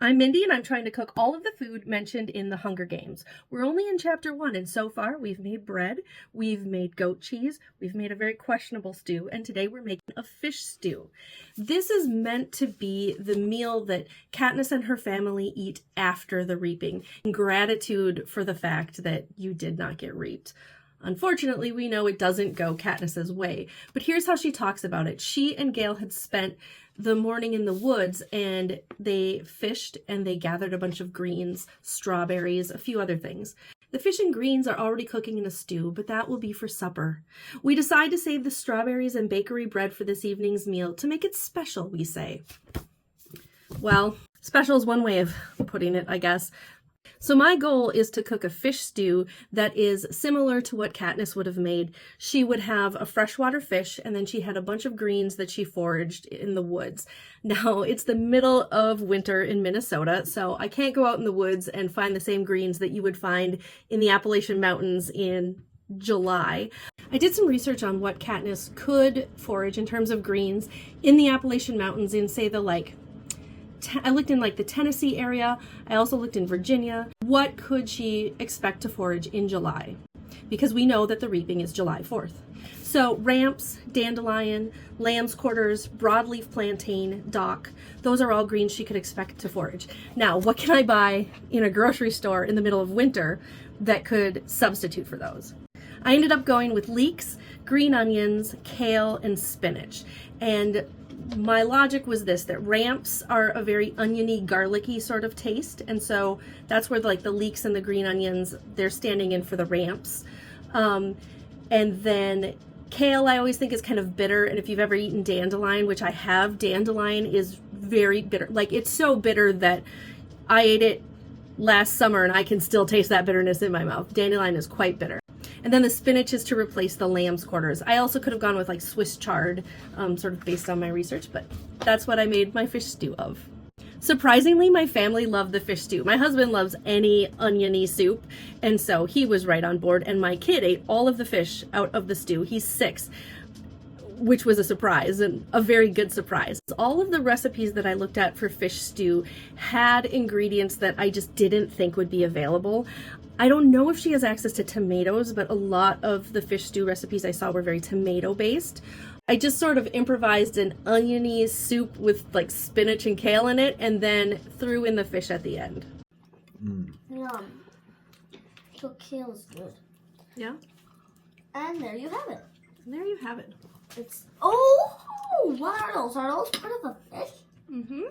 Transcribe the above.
I'm Mindy, and I'm trying to cook all of the food mentioned in the Hunger Games. We're only in chapter 1, and so far we've made bread, we've made goat cheese, we've made a very questionable stew, and today we're making a fish stew. This is meant to be the meal that Katniss and her family eat after the reaping, in gratitude for the fact that you did not get reaped. Unfortunately, we know it doesn't go Katniss's way, but here's how she talks about it. She and Gale had spent the morning in the woods, and they fished and they gathered a bunch of greens, strawberries, a few other things. The fish and greens are already cooking in a stew, but that will be for supper. We decide to save the strawberries and bakery bread for this evening's meal to make it special, we say. Well, special is one way of putting it, I guess. So my goal is to cook a fish stew that is similar to what Katniss would have made. She would have a freshwater fish, and then she had a bunch of greens that she foraged in the woods. Now, it's the middle of winter in Minnesota, so I can't go out in the woods and find the same greens that you would find in the Appalachian Mountains in July. I did some research on what Katniss could forage in terms of greens in the Appalachian Mountains in, say, I looked in the Tennessee area. I also looked in Virginia. What could she expect to forage in July? Because we know that the reaping is July 4th. So ramps, dandelion, lamb's quarters, broadleaf plantain, dock, those are all greens she could expect to forage. Now, what can I buy in a grocery store in the middle of winter that could substitute for those? I ended up going with leeks, green onions, kale, and spinach. And my logic was this, that ramps are a very oniony, garlicky sort of taste, and so that's where the leeks and the green onions, they're standing in for the ramps. And then kale I always think is kind of bitter, and if you've ever eaten dandelion, which I have, dandelion is very bitter. It's so bitter that I ate it last summer and I can still taste that bitterness in my mouth. Dandelion is quite bitter. And then the spinach is to replace the lamb's quarters. I also could have gone with Swiss chard, sort of based on my research, but that's what I made my fish stew of. Surprisingly, my family loved the fish stew. My husband loves any oniony soup, and so he was right on board, and my kid ate all of the fish out of the stew. He's 6, which was a surprise, and a very good surprise. All of the recipes that I looked at for fish stew had ingredients that I just didn't think would be available. I don't know if she has access to tomatoes, but a lot of the fish stew recipes I saw were very tomato-based. I just sort of improvised an oniony soup with spinach and kale in it, and then threw in the fish at the end. Yum. So kale is good. Yeah? And there you have it. And there you have it. What are those? Are those part of the fish? Mm-hmm.